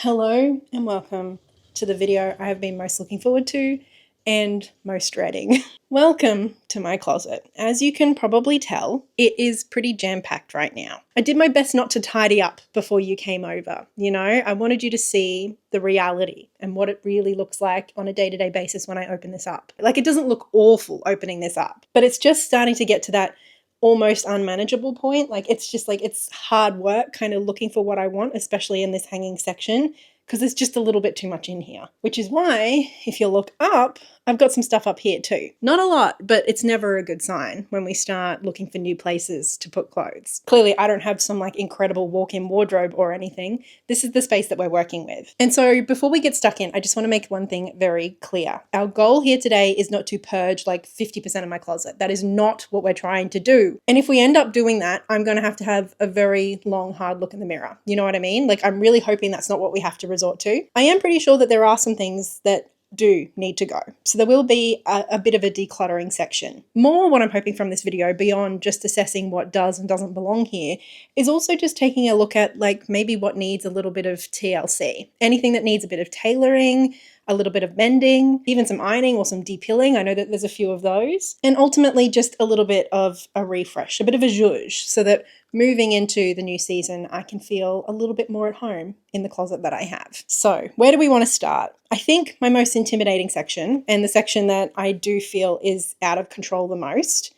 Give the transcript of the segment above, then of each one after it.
Hello and welcome to the video I have been most looking forward to and most dreading. Welcome to my closet. As you can probably tell, it is pretty jam-packed right now. I did my best not to tidy up before you came over. I wanted you to see the reality and what it really looks like on a day-to-day basis when I open this up. Like, it doesn't look awful opening this up, but it's just starting to get to that almost unmanageable point. Like, it's just like, it's hard work kind of looking for what I want, especially in this hanging section, because there's just a little bit too much in here, which is why if you look up, I've got some stuff up here too. Not a lot, but it's never a good sign when we start looking for new places to put clothes. Clearly, I don't have some like incredible walk-in wardrobe or anything. This is the space that we're working with. And so before we get stuck in, I just want to make one thing very clear. Our goal here today is not to purge like 50% of my closet. That is not what we're trying to do. And if we end up doing that, I'm going to have a very long, hard look in the mirror. You know what I mean? Like, I'm really hoping that's not what we have to resort to. I am pretty sure that there are some things that do need to go. So there will be a bit of a decluttering section. More what I'm hoping from this video, beyond just assessing what does and doesn't belong here, is also just taking a look at like maybe what needs a little bit of TLC. Anything that needs a bit of tailoring, a little bit of mending, even some ironing or some depilling. I know that there's a few of those. And ultimately just a little bit of a refresh, a bit of a zhuzh, so that moving into the new season, I can feel a little bit more at home in the closet that I have. So where do we want to start? I think my most intimidating section, and the section that I do feel is out of control the most,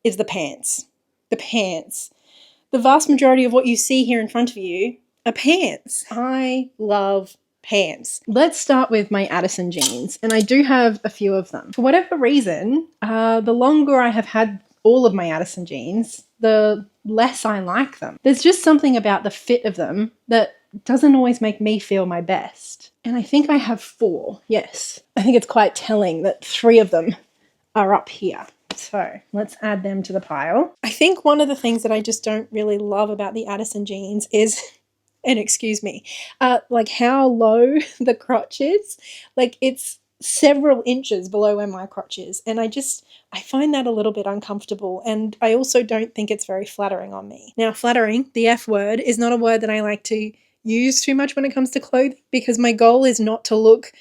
is the pants. The pants. The vast majority of what you see here in front of you are pants. I love pants. Let's start with my Addison jeans, and I do have a few of them. For whatever reason, the longer I have had all of my Addison jeans, the less I like them. There's just something about the fit of them that doesn't always make me feel my best. And I think I have 4. Yes. I think it's quite telling that 3 of them are up here. So let's add them to the pile. I think one of the things that I just don't really love about the Addison jeans is, and excuse me, like how low the crotch is. Like, it's several inches below where my crotch is. And I find that a little bit uncomfortable. And I also don't think it's very flattering on me. Now, flattering, the F word, is not a word that I like to use too much when it comes to clothing, because my goal is not to look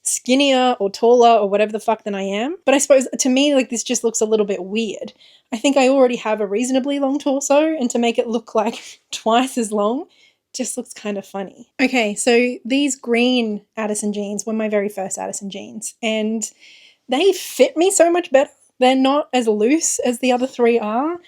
skinnier or taller or whatever the fuck than I am. But I suppose to me, like, this just looks a little bit weird. I think I already have a reasonably long torso, and to make it look like twice as long just looks kind of funny. Okay, so these green Addison jeans were my very first Addison jeans, and they fit me so much better. They're not as loose as the other 3 are.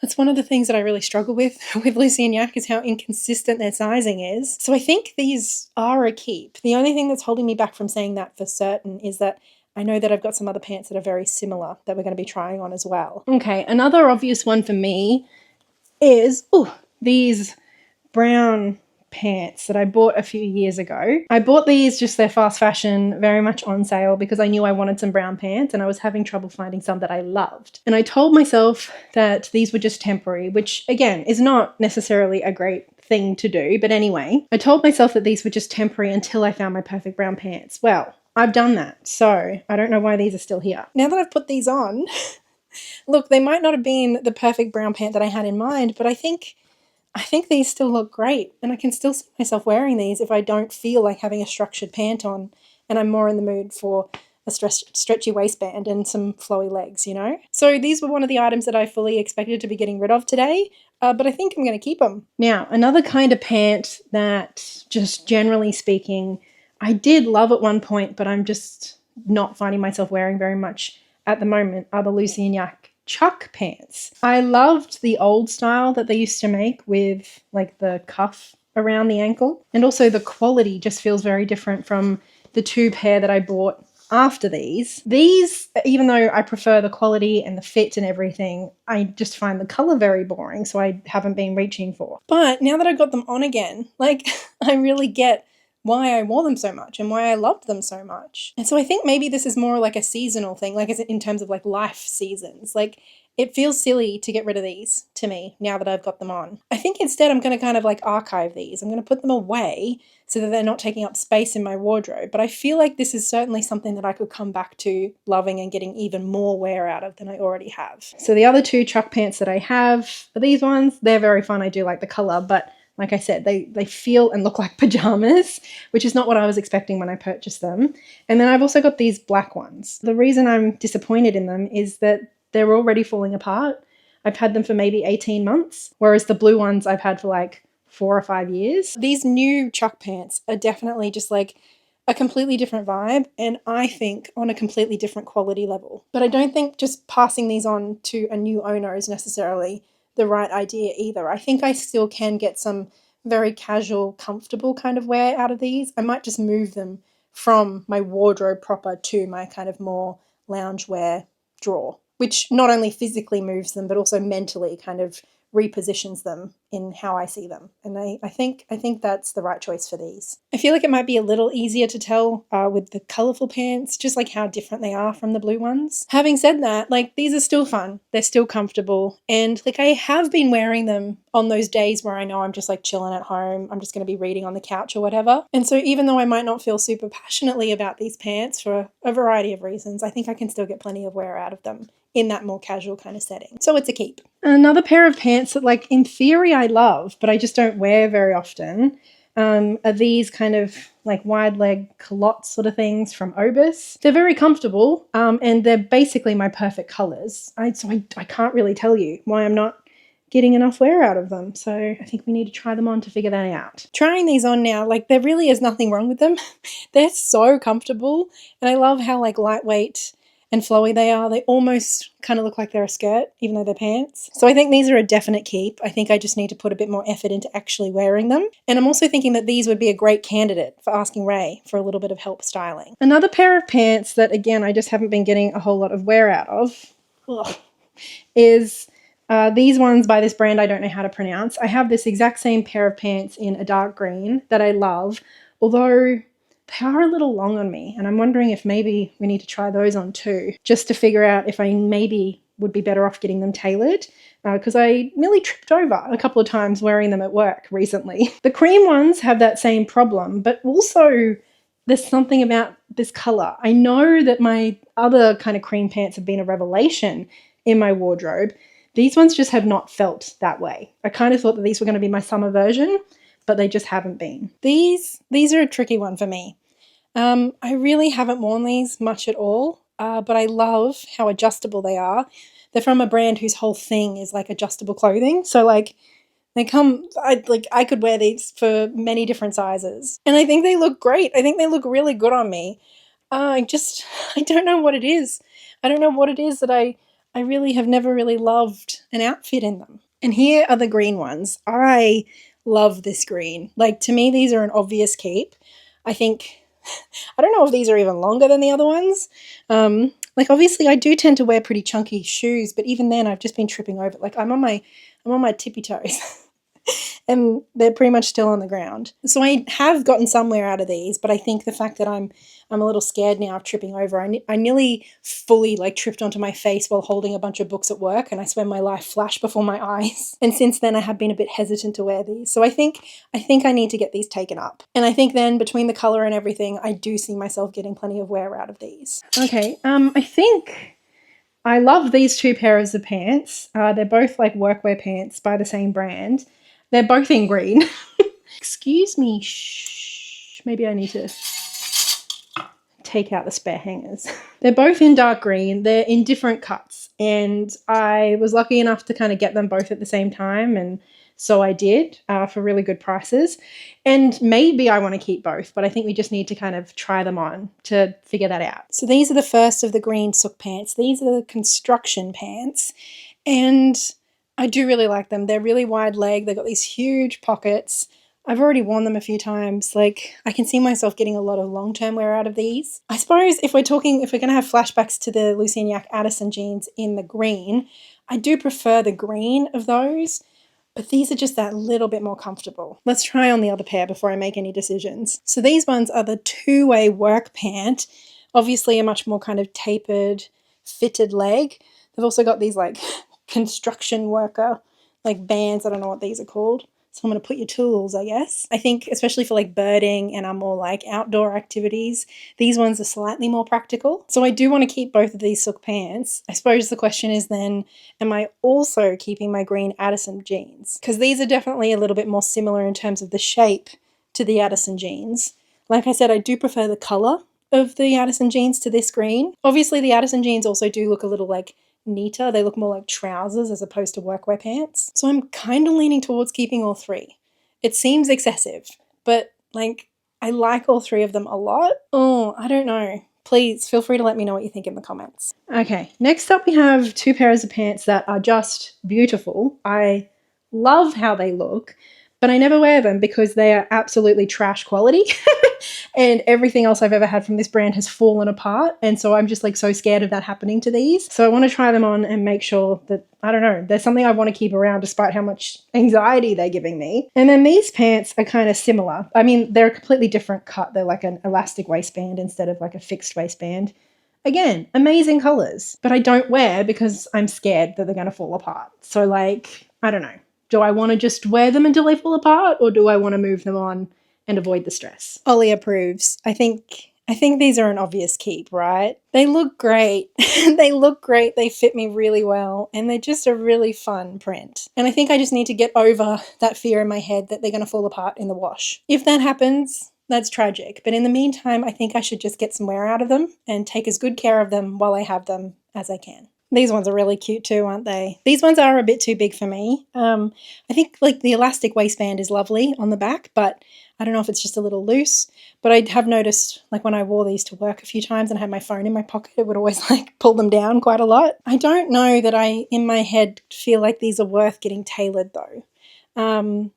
That's one of the things that I really struggle with Lucy and Yak, is how inconsistent their sizing is. So I think these are a keep. The only thing that's holding me back from saying that for certain is that I know that I've got some other pants that are very similar that we're going to be trying on as well. Okay, another obvious one for me is these brown pants that I bought a few years ago. I bought these, just their fast fashion, very much on sale, because I knew I wanted some brown pants and I was having trouble finding some that I loved. And I told myself that these were just temporary, which again is not necessarily a great thing to do. But anyway, I told myself that these were just temporary until I found my perfect brown pants. Well, I've done that. So I don't know why these are still here. Now that I've put these on, look, they might not have been the perfect brown pant that I had in mind, but I think these still look great, and I can still see myself wearing these if I don't feel like having a structured pant on and I'm more in the mood for a stretchy waistband and some flowy legs, you know? So these were one of the items that I fully expected to be getting rid of today, but I think I'm going to keep them. Now, another kind of pant that, just generally speaking, I did love at one point, but I'm just not finding myself wearing very much at the moment, are the Lucy and Yak Chuck pants. I loved the old style that they used to make with like the cuff around the ankle, and also the quality just feels very different from the 2 pair that I bought after these. These, even though I prefer the quality and the fit and everything, I just find the color very boring, so I haven't been reaching for. But now that I've got them on again, like, I really get why I wore them so much and why I loved them so much. And so I think maybe this is more like a seasonal thing, like in terms of like life seasons. Like, it feels silly to get rid of these to me now that I've got them on. I think instead I'm going to kind of like archive these. I'm going to put them away so that they're not taking up space in my wardrobe. But I feel like this is certainly something that I could come back to loving and getting even more wear out of than I already have. So the other 2 Chuck pants that I have are these ones. They're very fun. I do like the color, but Like I said, they feel and look like pajamas, which is not what I was expecting when I purchased them. And then I've also got these black ones. The reason I'm disappointed in them is that they're already falling apart. I've had them for maybe 18 months, whereas the blue ones I've had for like 4 or 5 years. These new Chuck pants are definitely just like a completely different vibe, and I think on a completely different quality level. But I don't think just passing these on to a new owner is necessarily the right idea either. I think I still can get some very casual, comfortable kind of wear out of these. I might just move them from my wardrobe proper to my kind of more loungewear drawer, which not only physically moves them, but also mentally kind of repositions them in how I see them. And I think that's the right choice for these. I feel like it might be a little easier to tell with the colourful pants, just like how different they are from the blue ones. Having said that, like these are still fun. They're still comfortable. And like I have been wearing them on those days where I know I'm just like chilling at home. I'm just going to be reading on the couch or whatever. And so even though I might not feel super passionately about these pants for a variety of reasons, I think I can still get plenty of wear out of them in that more casual kind of setting. So it's a keep. Another pair of pants that like in theory I love, but I just don't wear very often, are these kind of like wide leg culottes sort of things from Obis. They're very comfortable and they're basically my perfect colours. I can't really tell you why I'm not getting enough wear out of them. So I think we need to try them on to figure that out. Trying these on now, like there really is nothing wrong with them. They're so comfortable and I love how like lightweight and flowy they are. They almost kind of look like they're a skirt, even though they're pants. So I think these are a definite keep. I think I just need to put a bit more effort into actually wearing them. And I'm also thinking that these would be a great candidate for asking Ray for a little bit of help styling. Another pair of pants that, again, I just haven't been getting a whole lot of wear out of is these ones by this brand I don't know how to pronounce. I have this exact same pair of pants in a dark green that I love, although they are a little long on me, and I'm wondering if maybe we need to try those on too, just to figure out if I maybe would be better off getting them tailored, because I nearly tripped over a couple of times wearing them at work recently. The cream ones have that same problem, but also there's something about this colour. I know that my other kind of cream pants have been a revelation in my wardrobe. These ones just have not felt that way. I kind of thought that these were going to be my summer version, but they just haven't been. These are a tricky one for me. I really haven't worn these much at all, but I love how adjustable they are. They're from a brand whose whole thing is like adjustable clothing. So like they come, I could wear these for many different sizes. And I think they look great. I think they look really good on me. I don't know what it is. I don't know what it is that I really have never really loved an outfit in them. And here are the green ones. I love this green. Like to me, these are an obvious keep. I think, I don't know if these are even longer than the other ones. Like obviously I do tend to wear pretty chunky shoes, but even then I've just been tripping over. Like I'm on my tippy toes and they're pretty much still on the ground. So I have gotten somewhere out of these, but I think the fact that I'm a little scared now of tripping over. I nearly fully like tripped onto my face while holding a bunch of books at work, and I swear my life flashed before my eyes. And since then I have been a bit hesitant to wear these. So I think I need to get these taken up. And I think then between the colour and everything, I do see myself getting plenty of wear out of these. Okay, I think I love these two pairs of pants. They're both like workwear pants by the same brand. They're both in green. Excuse me, shh. Maybe I need to take out the spare hangers. They're both in dark green. They're in different cuts, and I was lucky enough to kind of get them both at the same time, and so I did for really good prices. And maybe I want to keep both, but I think we just need to kind of try them on to figure that out. So these are the first of the green sook pants. These are the construction pants, and I do really like them. They're really wide leg. They've got these huge pockets. I've already worn them a few times. Like, I can see myself getting a lot of long-term wear out of these. I suppose if we're going to have flashbacks to the Lucian Addison jeans in the green, I do prefer the green of those, but these are just that little bit more comfortable. Let's try on the other pair before I make any decisions. So these ones are the two-way work pant, obviously a much more kind of tapered, fitted leg. They've also got these like construction worker like bands. I don't know what these are called. So I'm going to put your tools, I guess. I think especially for like birding and more like outdoor activities, these ones are slightly more practical. So I do want to keep both of these sook pants. I suppose the question is then, am I also keeping my green Addison jeans? Because these are definitely a little bit more similar in terms of the shape to the Addison jeans. Like I said, I do prefer the colour of the Addison jeans to this green. Obviously the Addison jeans also do look a little like neater. They look more like trousers as opposed to workwear pants. So I'm kind of leaning towards keeping all three. It seems excessive, but like I like all three of them a lot. Oh, I don't know. Please feel free to let me know what you think in the comments. Okay, next up we have two pairs of pants that are just beautiful. I love how they look, but I never wear them because they are absolutely trash quality. And everything else I've ever had from this brand has fallen apart. And so I'm just like so scared of that happening to these. So I want to try them on and make sure that, I don't know, there's something I want to keep around despite how much anxiety they're giving me. And then these pants are kind of similar. I mean, they're a completely different cut. They're like an elastic waistband instead of like a fixed waistband. Again, amazing colors, but I don't wear because I'm scared that they're going to fall apart. So like, I don't know. Do I want to just wear them until they fall apart, or do I want to move them on and avoid the stress? Ollie approves. I think these are an obvious keep, right? They look great. They look great. They fit me really well. And they're just a really fun print. And I think I just need to get over that fear in my head that they're going to fall apart in the wash. If that happens, that's tragic. But in the meantime, I think I should just get some wear out of them and take as good care of them while I have them as I can. These ones are really cute too, aren't they? These ones are a bit too big for me. I think like the elastic waistband is lovely on the back, but I don't know if it's just a little loose. But I have noticed like when I wore these to work a few times and had my phone in my pocket, it would always like pull them down quite a lot. I don't know that I, in my head, feel like these are worth getting tailored though.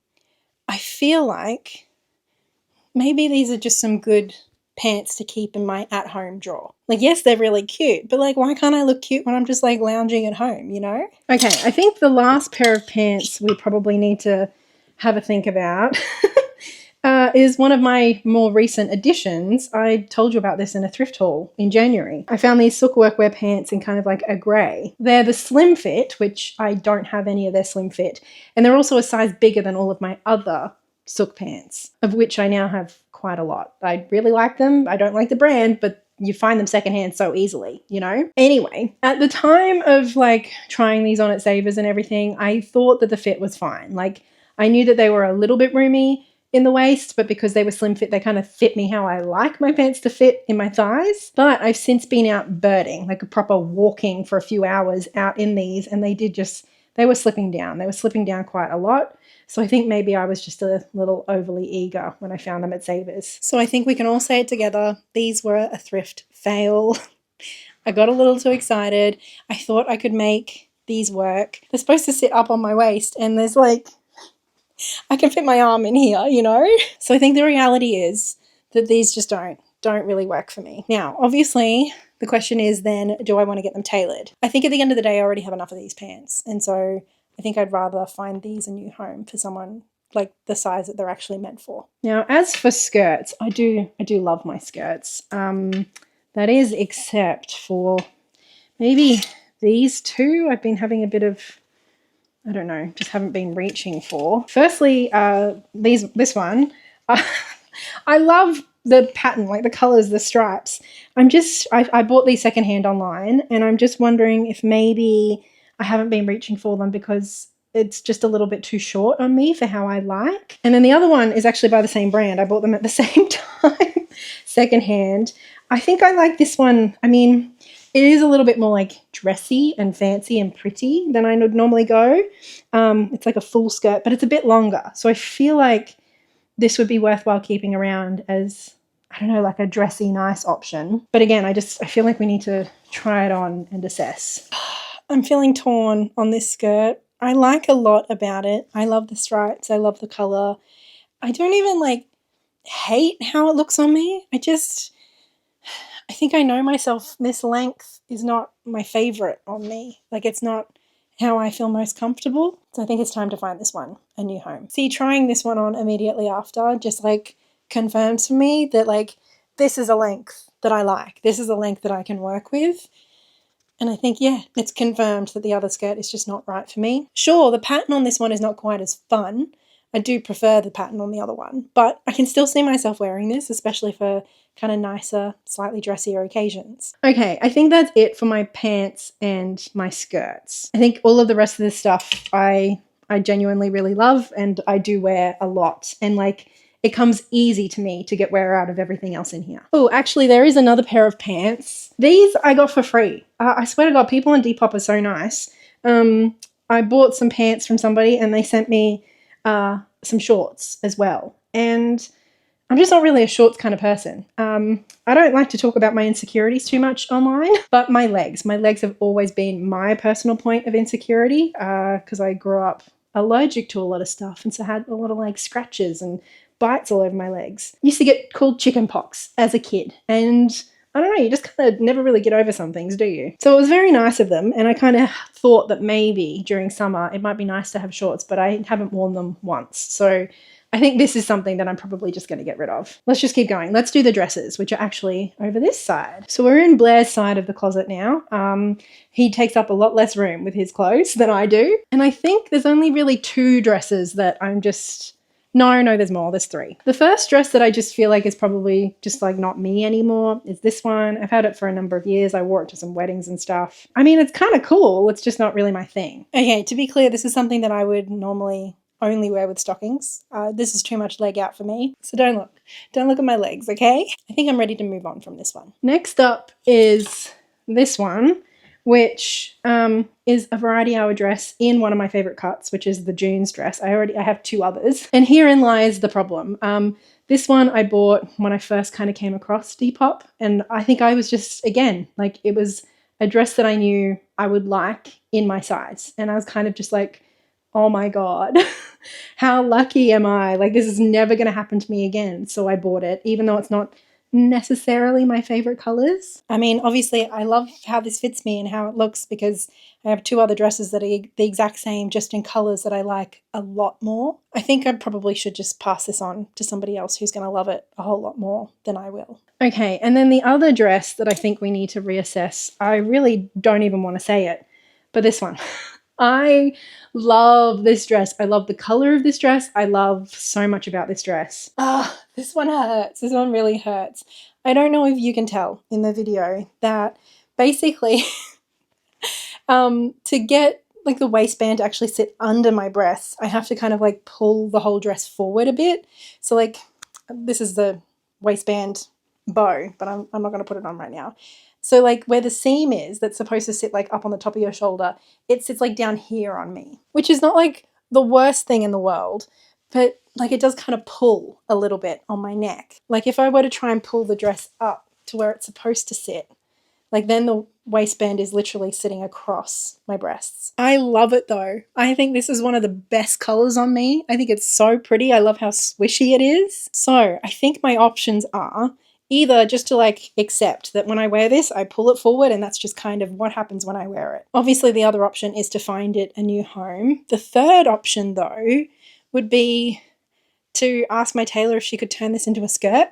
I feel like maybe these are just some good pants to keep in my at-home drawer. Like, yes, they're really cute, but like, why can't I look cute when I'm just like lounging at home, you know? Okay, I think the last pair of pants we probably need to have a think about is one of my more recent additions. I told you about this in a thrift haul in January. I found these sook workwear pants in kind of like a grey. They're the slim fit, which I don't have any of their slim fit, and they're also a size bigger than all of my other sook pants, of which I now have quite a lot. I really like them. I don't like the brand, but you find them secondhand so easily, you know? Anyway, at the time of like trying these on at Savers and everything, I thought that the fit was fine. Like I knew that they were a little bit roomy in the waist, but because they were slim fit, they kind of fit me how I like my pants to fit in my thighs. But I've since been out birding, like a proper walking for a few hours out in these, and they were slipping down. They were slipping down quite a lot. So I think maybe I was just a little overly eager when I found them at Savers. So I think we can all say it together. These were a thrift fail. I got a little too excited. I thought I could make these work. They're supposed to sit up on my waist, and there's like, I can fit my arm in here, you know? So I think the reality is that these just don't really work for me. Now, obviously, the question is then, do I want to get them tailored? I think at the end of the day, I already have enough of these pants. And so I think I'd rather find these a new home for someone like the size that they're actually meant for. Now, as for skirts, I do love my skirts. That is except for maybe these two. I've been having a bit of, I don't know, just haven't been reaching for. Firstly, this one, I love the pattern, like the colors, the stripes. I bought these secondhand online, and I'm just wondering if maybe I haven't been reaching for them because it's just a little bit too short on me for how I like. And then the other one is actually by the same brand. I bought them at the same time, secondhand. I think I like this one. I mean, it is a little bit more like dressy and fancy and pretty than I would normally go. It's like a full skirt, but it's a bit longer. So I feel like this would be worthwhile keeping around as, I don't know, like a dressy, nice option. But again, I feel like we need to try it on and assess. I'm feeling torn on this skirt. I like a lot about it. I love the stripes. I love the color. I don't even like hate how it looks on me. I think I know myself. This length is not my favorite on me. Like, it's not how I feel most comfortable. So I think it's time to find this one a new home. See, trying this one on immediately after just like confirms for me that like this is a length that I like. This is a length that I can work with. And I think, yeah, it's confirmed that the other skirt is just not right for me. Sure, the pattern on this one is not quite as fun, I do prefer the pattern on the other one, but I can still see myself wearing this, especially for kind of nicer, slightly dressier occasions. Okay, I think that's it for my pants and my skirts. I think all of the rest of this stuff I genuinely really love, and I do wear a lot, and like it comes easy to me to get wear out of everything else in here. Oh, actually there is another pair of pants. These I got for free. I swear to God, people on Depop are so nice. I bought some pants from somebody and they sent me some shorts as well. And I'm just not really a shorts kind of person. I don't like to talk about my insecurities too much online, but my legs have always been my personal point of insecurity because I grew up allergic to a lot of stuff, and so I had a lot of like scratches and bites all over my legs. Used to get called chicken pox as a kid, and I don't know, you just kind of never really get over some things, do you? So it was very nice of them, and I kind of thought that maybe during summer it might be nice to have shorts, but I haven't worn them once. So I think this is something that I'm probably just going to get rid of. Let's just keep going. Let's do the dresses, which are actually over this side. So we're in Blair's side of the closet now. He takes up a lot less room with his clothes than I do. And I think there's only really 2 dresses that I'm just... No, there's more. There's 3. The first dress that I just feel like is probably just like not me anymore is this one. I've had it for a number of years. I wore it to some weddings and stuff. I mean, it's kind of cool. It's just not really my thing. Okay, to be clear, this is something that I would normally only wear with stockings. This is too much leg out for me. So don't look at my legs, okay? I think I'm ready to move on from this one. Next up is this one, which is a variety hour dress in one of my favorite cuts, which is the June's dress. I have 2 others. And herein lies the problem. This one I bought when I first kind of came across Depop, and I think I was just, again, like it was a dress that I knew I would like in my size. And I was kind of just like, oh my God, how lucky am I? Like this is never going to happen to me again. So I bought it, even though it's not necessarily my favorite colors. I mean, obviously I love how this fits me and how it looks because I have 2 other dresses that are the exact same, just in colors that I like a lot more. I think I probably should just pass this on to somebody else who's going to love it a whole lot more than I will. Okay, and then the other dress that I think we need to reassess, I really don't even want to say it, but this one. I love this dress. I love the color of this dress. I love so much about this dress. This one hurts. This one really hurts. I don't know if you can tell in the video that basically to get like the waistband to actually sit under my breasts, I have to kind of like pull the whole dress forward a bit. So like this is the waistband bow, but I'm not going to put it on right now. So like where the seam is that's supposed to sit like up on the top of your shoulder, it sits like down here on me, which is not like the worst thing in the world, but like it does kind of pull a little bit on my neck. Like if I were to try and pull the dress up to where it's supposed to sit, like then the waistband is literally sitting across my breasts. I love it though. I think this is one of the best colors on me. I think it's so pretty. I love how swishy it is. So I think my options are either just to like accept that when I wear this, I pull it forward and that's just kind of what happens when I wear it. Obviously, the other option is to find it a new home. The third option though would be to ask my tailor if she could turn this into a skirt,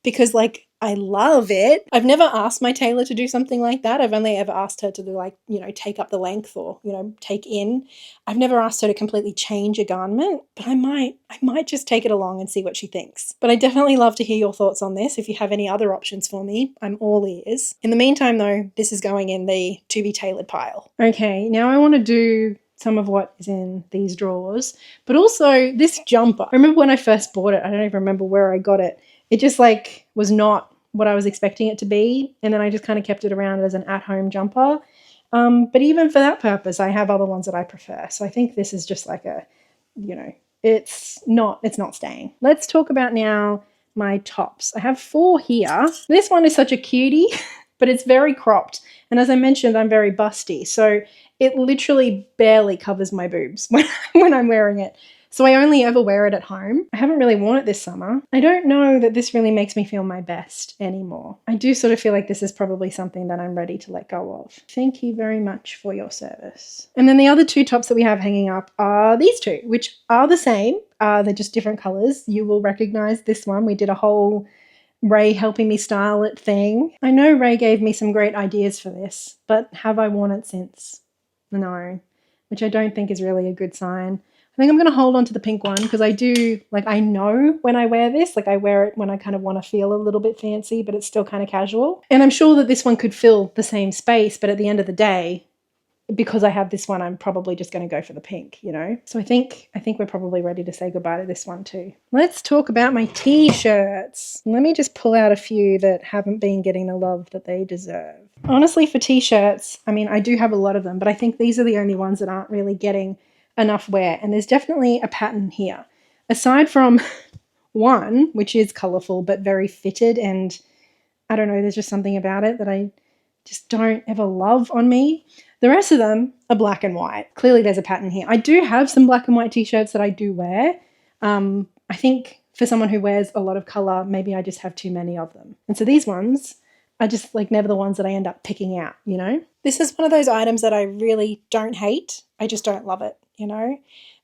because like I love it. I've never asked my tailor to do something like that. I've only ever asked her to do like, you know, take up the length or, you know, take in. I've never asked her to completely change a garment, but I might just take it along and see what she thinks. But I definitely love to hear your thoughts on this. If you have any other options for me, I'm all ears. In the meantime though, this is going in the to be tailored pile. Okay, now I want to do some of what is in these drawers, but also this jumper. I remember when I first bought it, I don't even remember where I got it. It just like was not what I was expecting it to be. And then I just kind of kept it around as an at-home jumper. But even for that purpose, I have other ones that I prefer. So I think this is just like a, you know, it's not staying. Let's talk about now my tops. I have 4 here. This one is such a cutie, but it's very cropped. And as I mentioned, I'm very busty. So it literally barely covers my boobs when I'm wearing it. So I only ever wear it at home. I haven't really worn it this summer. I don't know that this really makes me feel my best anymore. I do sort of feel like this is probably something that I'm ready to let go of. Thank you very much for your service. And then the other 2 tops that we have hanging up are these 2, which are the same. They're just different colors. You will recognize this one. We did a whole Ray helping me style it thing. I know Ray gave me some great ideas for this, but have I worn it since? No, which I don't think is really a good sign. I think I'm going to hold on to the pink one because I do, like, I know when I wear this, like I wear it when I kind of want to feel a little bit fancy, but it's still kind of casual. And I'm sure that this one could fill the same space, but at the end of the day, because I have this one, I'm probably just going to go for the pink, you know? So I think we're probably ready to say goodbye to this one too. Let's talk about my t-shirts. Let me just pull out a few that haven't been getting the love that they deserve. Honestly, for t-shirts, I mean, I do have a lot of them, but I think these are the only ones that aren't really getting enough wear. And there's definitely a pattern here. Aside from one, which is colourful but very fitted, and I don't know, there's just something about it that I just don't ever love on me. The rest of them are black and white. Clearly there's a pattern here. I do have some black and white t-shirts that I do wear. I think for someone who wears a lot of colour, maybe I just have too many of them. And so these ones are just like never the ones that I end up picking out, you know? This is one of those items that I really don't hate. I just don't love it, you know?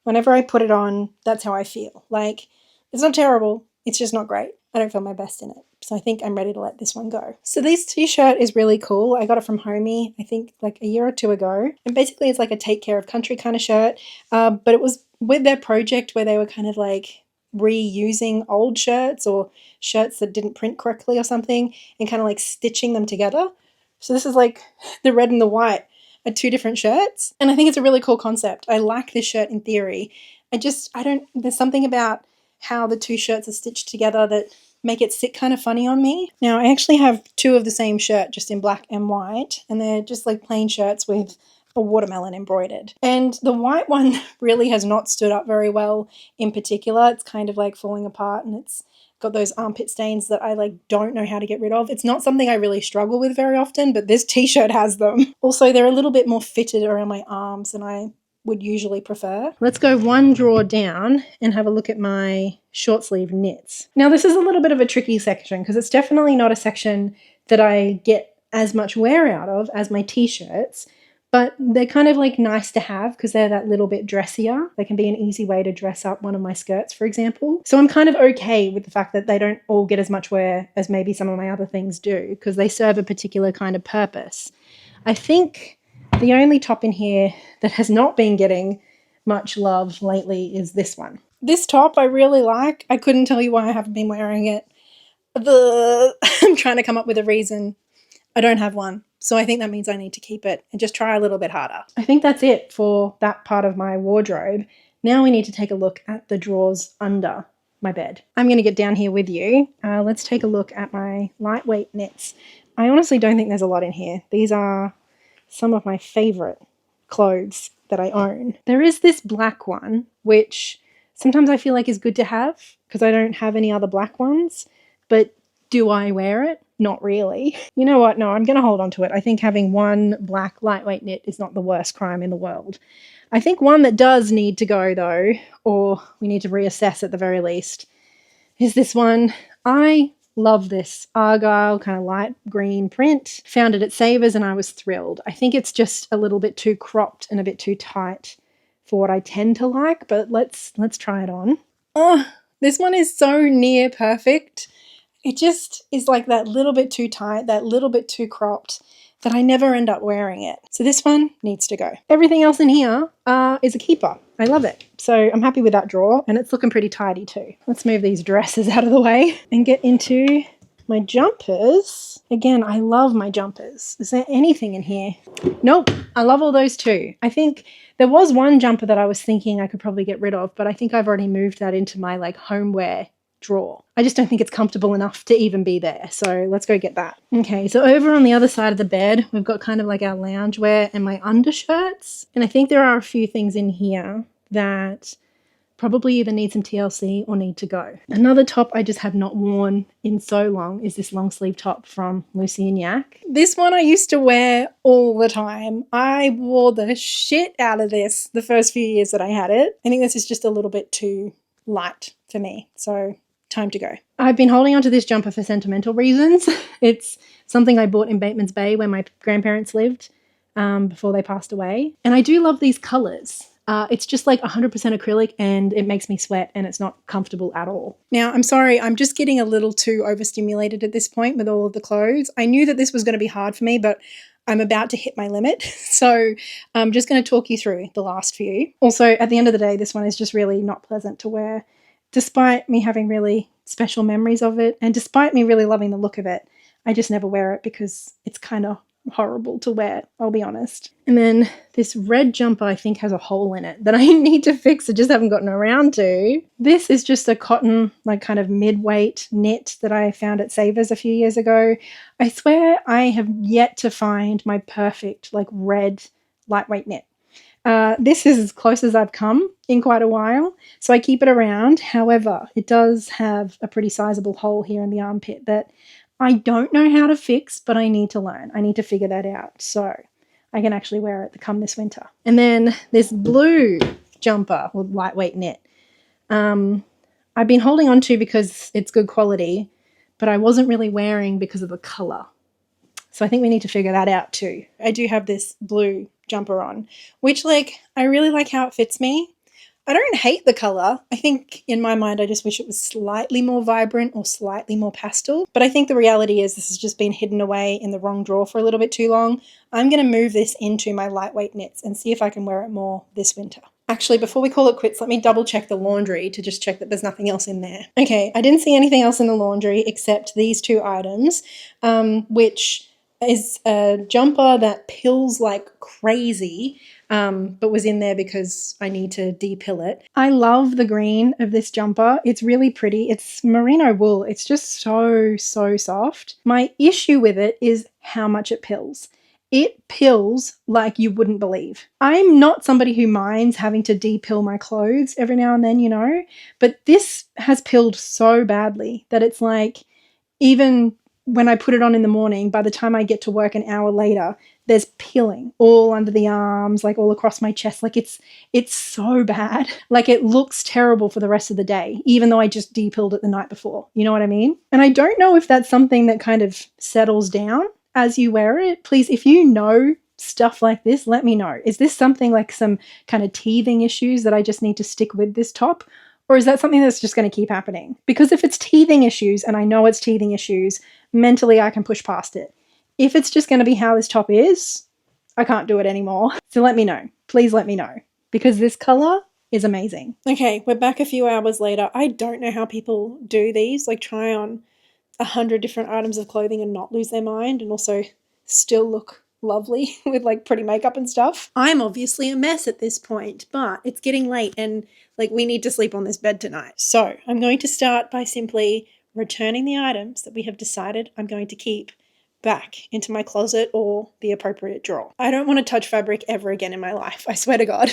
Whenever I put it on, that's how I feel. Like, it's not terrible. It's just not great. I don't feel my best in it. So I think I'm ready to let this one go. So this t-shirt is really cool. I got it from Homey, I think like a year or two ago. And basically it's like a take care of country kind of shirt. But it was with their project where they were kind of like reusing old shirts or shirts that didn't print correctly or something and kind of like stitching them together. So this is like the red and the white are two different shirts. And I think it's a really cool concept. I like this shirt in theory. There's something about how the two shirts are stitched together that make it sit kind of funny on me. Now, I actually have two of the same shirt, just in black and white, and they're just like plain shirts with a watermelon embroidered. And the white one really has not stood up very well in particular. It's kind of like falling apart and it's got those armpit stains that I like don't know how to get rid of. It's not something I really struggle with very often, but this t-shirt has them. Also, they're a little bit more fitted around my arms than I would usually prefer. Let's go one drawer down and have a look at my short sleeve knits. Now this is a little bit of a tricky section because it's definitely not a section that I get as much wear out of as my t-shirts, but they're kind of like nice to have because they're that little bit dressier. They can be an easy way to dress up one of my skirts, for example. So I'm kind of okay with the fact that they don't all get as much wear as maybe some of my other things do because they serve a particular kind of purpose. I think the only top in here that has not been getting much love lately is this one. This top I really like. I couldn't tell you why I haven't been wearing it. I'm trying to come up with a reason. I don't have one. So I think that means I need to keep it and just try a little bit harder. I think that's it for that part of my wardrobe. Now we need to take a look at the drawers under my bed. I'm going to get down here with you. Let's take a look at my lightweight knits. I honestly don't think there's a lot in here. These are some of my favorite clothes that I own. There is this black one, which sometimes I feel like is good to have because I don't have any other black ones, but do I wear it? Not really. You know what? No, I'm going to hold on to it. I think having one black lightweight knit is not the worst crime in the world. I think one that does need to go though, or we need to reassess at the very least, is this one. I love this Argyle kind of light green print. Found it at Savers and I was thrilled. I think it's just a little bit too cropped and a bit too tight for what I tend to like, but let's try it on. Oh, this one is so near perfect. It just is like that little bit too tight, that little bit too cropped that I never end up wearing it. So this one needs to go. Everything else in here is a keeper. I love it. So I'm happy with that drawer and it's looking pretty tidy too. Let's move these dresses out of the way and get into my jumpers. Again, I love my jumpers. Is there anything in here? Nope. I love all those too. I think there was one jumper that I was thinking I could probably get rid of, but I think I've already moved that into my like homeware drawer. I just don't think it's comfortable enough to even be there. So let's go get that. Okay, so over on the other side of the bed, we've got kind of like our loungewear and my undershirts. And I think there are a few things in here that probably either need some TLC or need to go. Another top I just have not worn in so long is this long sleeve top from Lucy and Yak. This one I used to wear all the time. I wore the shit out of this the first few years that I had it. I think this is just a little bit too light for me. So time to go. I've been holding onto this jumper for sentimental reasons. It's something I bought in Bateman's Bay where my grandparents lived before they passed away. And I do love these colours. It's just like 100% acrylic and it makes me sweat and it's not comfortable at all. Now, I'm sorry, I'm just getting a little too overstimulated at this point with all of the clothes. I knew that this was going to be hard for me, but I'm about to hit my limit. So I'm just going to talk you through the last few. Also, at the end of the day, this one is just really not pleasant to wear, despite me having really special memories of it. And despite me really loving the look of it, I just never wear it because it's kind of horrible to wear, I'll be honest. And then this red jumper I think has a hole in it that I need to fix. I just haven't gotten around to. This is just a cotton, like kind of mid-weight knit that I found at Savers a few years ago. I swear I have yet to find my perfect like red lightweight knit. This is as close as I've come in quite a while, so I keep it around. However, it does have a pretty sizable hole here in the armpit that I don't know how to fix, but I need to learn. I need to figure that out so I can actually wear it come this winter. And then this blue jumper with lightweight knit. I've been holding on to because it's good quality, but I wasn't really wearing because of the colour. So I think we need to figure that out too. I do have this blue jumper on, which I really like how it fits me. I don't hate the colour. I think in my mind I just wish it was slightly more vibrant or slightly more pastel. But I think the reality is this has just been hidden away in the wrong drawer for a little bit too long. I'm going to move this into my lightweight knits and see if I can wear it more this winter. Actually, before we call it quits, let me double check the laundry to just check that there's nothing else in there. Okay, I didn't see anything else in the laundry except these two items, which is a jumper that pills like crazy, but was in there because I need to de-pill it. I love the green of this jumper. It's really pretty. It's merino wool. It's just so soft. My issue with it is how much it pills. It pills like you wouldn't believe. I'm not somebody who minds having to de-pill my clothes every now and then, you know, but this has pilled so badly that it's like, even when I put it on in the morning, by the time I get to work an hour later, there's peeling all under the arms, like all across my chest. Like it's so bad. Like it looks terrible for the rest of the day, even though I just de-pilled it the night before. You know what I mean? And I don't know if that's something that kind of settles down as you wear it. Please, if you know stuff like this, let me know. Is this something like some kind of teething issues that I just need to stick with this top? Or is that something that's just going to keep happening? Because if it's teething issues, and I know it's teething issues, mentally I can push past it. If it's just going to be how this top is, I can't do it anymore. So let me know. Please let me know. Because this colour is amazing. Okay, we're back a few hours later. I don't know how people do these, like try on 100 different items of clothing and not lose their mind and also still look lovely with like pretty makeup and stuff. I'm obviously a mess at this point, but it's getting late and like we need to sleep on this bed tonight. So I'm going to start by simply returning the items that we have decided I'm going to keep back into my closet or the appropriate drawer. I don't want to touch fabric ever again in my life, I swear to God.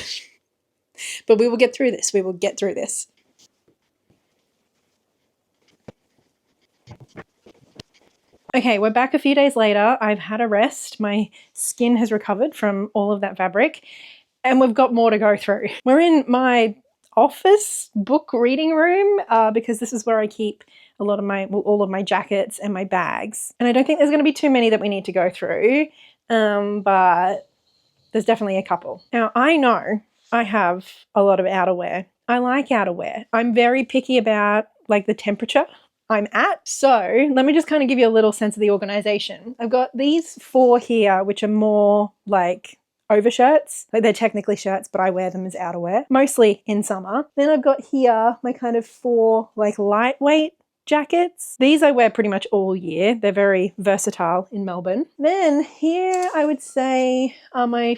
But we will get through this. We will get through this. Okay, we're back a few days later. I've had a rest. My skin has recovered from all of that fabric and we've got more to go through. We're in my office book reading room because this is where I keep a lot of my, well, all of my jackets and my bags. And I don't think there's going to be too many that we need to go through, but there's definitely a couple. Now, I know I have a lot of outerwear. I like outerwear. I'm very picky about like the temperature I'm at. So let me just kind of give you a little sense of the organization. I've got these 4 here, which are more like overshirts. Like they're technically shirts, but I wear them as outerwear, mostly in summer. Then I've got here my kind of 4 like lightweight jackets. These I wear pretty much all year. They're very versatile in Melbourne. Then here I would say are my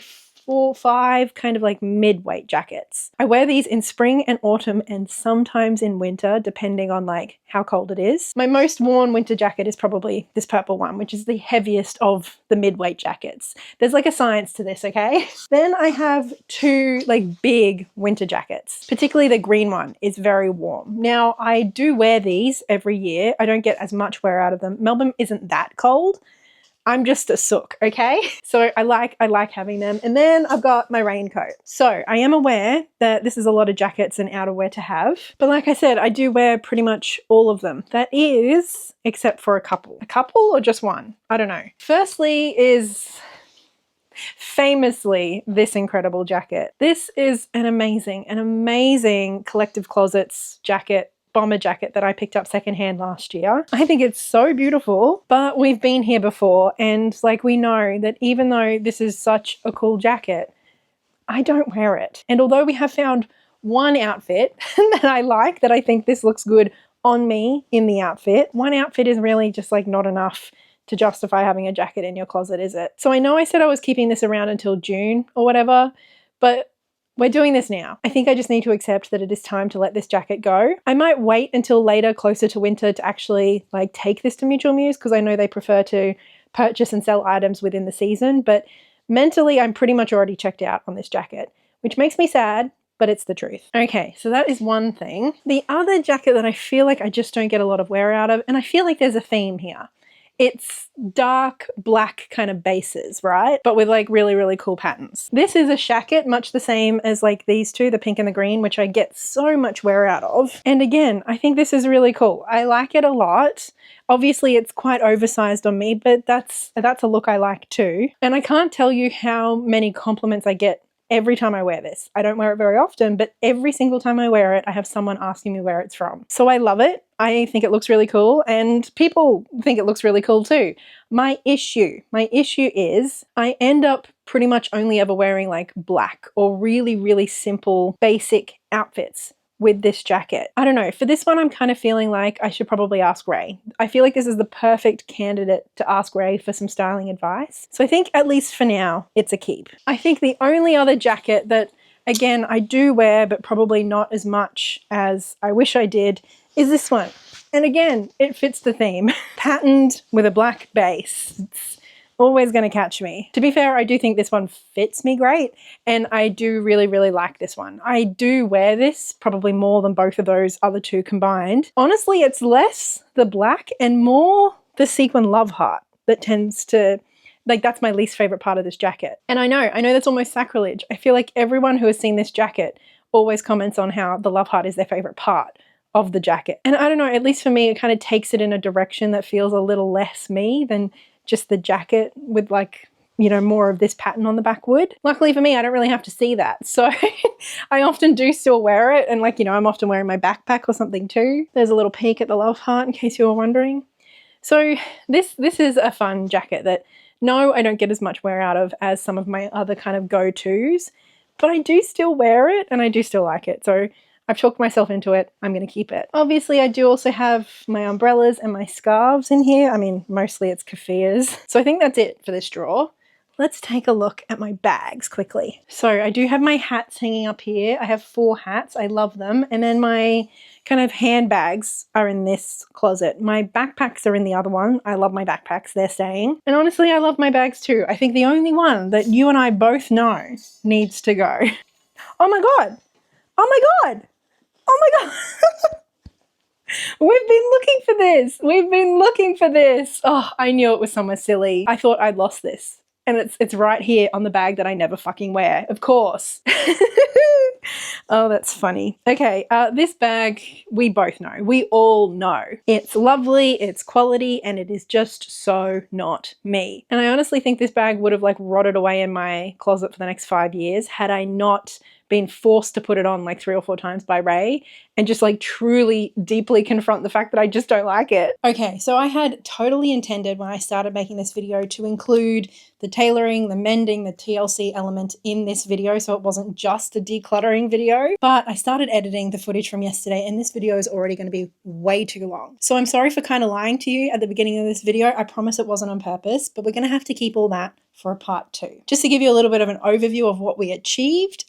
4, 5 kind of like mid-weight jackets. I wear these in spring and autumn and sometimes in winter, depending on like how cold it is. My most worn winter jacket is probably this purple one, which is the heaviest of the mid-weight jackets. There's like a science to this, okay? Then I have 2 like big winter jackets, particularly the green one is very warm. Now I do wear these every year. I don't get as much wear out of them. Melbourne isn't that cold. I'm just a sook, okay? So I like having them. And then I've got my raincoat. So I am aware that this is a lot of jackets and outerwear to have. But like I said, I do wear pretty much all of them. That is, except for a couple. A couple or just one? I don't know. Firstly is famously this incredible jacket. This is an amazing Collective Closets jacket bomber jacket that I picked up secondhand last year. I think it's so beautiful, but we've been here before, and like, we know that even though this is such a cool jacket, I don't wear it. And although we have found one outfit that I like, that I think this looks good on me in the outfit, one outfit is really just like not enough to justify having a jacket in your closet, is it? So I know I said I was keeping this around until June or whatever, but we're doing this now. I think I just need to accept that it is time to let this jacket go. I might wait until later, closer to winter, to actually like take this to Mutual Muse, because I know they prefer to purchase and sell items within the season, but mentally I'm pretty much already checked out on this jacket, which makes me sad, but it's the truth. Okay, so that is one thing. The other jacket that I feel like I just don't get a lot of wear out of, and I feel like there's a theme here. It's dark black kind of bases, right? But with like really, really cool patterns. This is a shacket, much the same as like these two, the pink and the green, which I get so much wear out of. And again, I think this is really cool. I like it a lot. Obviously it's quite oversized on me, but that's a look I like too. And I can't tell you how many compliments I get every time I wear this. I don't wear it very often, but every single time I wear it, I have someone asking me where it's from. So I love it. I think it looks really cool, and people think it looks really cool too. My issue is I end up pretty much only ever wearing like black or really, really simple basic outfits with this jacket. I don't know, for this one I'm kind of feeling like I should probably ask Ray. I feel like this is the perfect candidate to ask Ray for some styling advice. So I think at least for now, it's a keep. I think the only other jacket that, again, I do wear, but probably not as much as I wish I did, is this one. And again, it fits the theme. Patterned with a black base. It's always going to catch me. To be fair, I do think this one fits me great, and I do really, really like this one. I do wear this probably more than both of those other two combined. Honestly, it's less the black and more the sequin love heart that tends to, like, that's my least favorite part of this jacket. And I know that's almost sacrilege. I feel like everyone who has seen this jacket always comments on how the love heart is their favorite part of the jacket. And I don't know, at least for me, it kind of takes it in a direction that feels a little less me than just the jacket with, like, you know, more of this pattern on the back would. Luckily for me, I don't really have to see that. So I often do still wear it. And, like, you know, I'm often wearing my backpack or something too. There's a little peek at the love heart in case you were wondering. So this is a fun jacket that, no, I don't get as much wear out of as some of my other kind of go-tos, but I do still wear it and I do still like it. So I've talked myself into it. I'm going to keep it. Obviously, I do also have my umbrellas and my scarves in here. I mean, mostly it's keffiyehs. So I think that's it for this drawer. Let's take a look at my bags quickly. So I do have my hats hanging up here. I have 4 hats. I love them. And then my kind of handbags are in this closet. My backpacks are in the other one. I love my backpacks. They're staying. And honestly, I love my bags too. I think the only one that you and I both know needs to go. Oh my God. Oh my God. Oh my God. We've been looking for this. We've been looking for this. Oh, I knew it was somewhere silly. I thought I'd lost this. And it's right here on the bag that I never fucking wear, of course. Oh, that's funny. Okay, this bag, we both know. We all know. It's lovely, it's quality, and it is just so not me. And I honestly think this bag would have like rotted away in my closet for the next 5 years had I not been forced to put it on like 3 or 4 times by Ray and just like truly deeply confront the fact that I just don't like it. Okay, so I had totally intended when I started making this video to include the tailoring, the mending, the TLC element in this video, so it wasn't just a decluttering video. But I started editing the footage from yesterday and this video is already going to be way too long. So I'm sorry for kind of lying to you at the beginning of this video. I promise it wasn't on purpose, but we're going to have to keep all that for a part 2. Just to give you a little bit of an overview of what we achieved,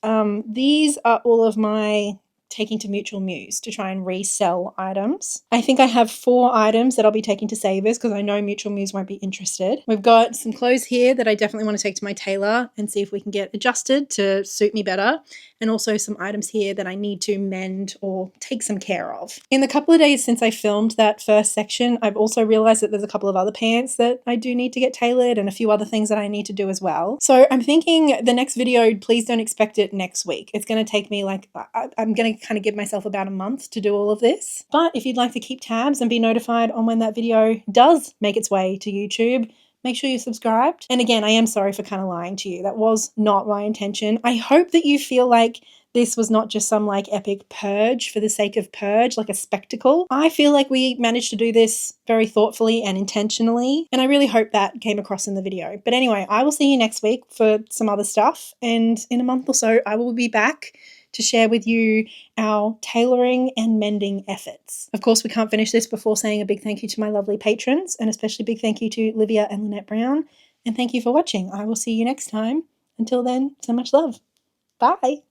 these are all of my taking to Mutual Muse to try and resell items. I think I have 4 items that I'll be taking to Savers because I know Mutual Muse won't be interested. We've got some clothes here that I definitely want to take to my tailor and see if we can get adjusted to suit me better. And also some items here that I need to mend or take some care of. In the couple of days since I filmed that first section, I've also realized that there's a couple of other pants that I do need to get tailored and a few other things that I need to do as well. So I'm thinking the next video, please don't expect it next week. It's going to take me like, I'm going to kind of give myself about a month to do all of this. But if you'd like to keep tabs and be notified on when that video does make its way to YouTube, Make sure you're subscribed. And again, I am sorry for kind of lying to you. That was not my intention. I hope that you feel like this was not just some like epic purge for the sake of purge, like a spectacle. I feel like we managed to do this very thoughtfully and intentionally, and I really hope that came across in the video. But anyway, I will see you next week for some other stuff, and in a month or so I will be back to share with you our tailoring and mending efforts. Of course, we can't finish this before saying a big thank you to my lovely patrons, and especially big thank you to Livia and Lynette Brown. And thank you for watching. I will see you next time. Until then, so much love. Bye.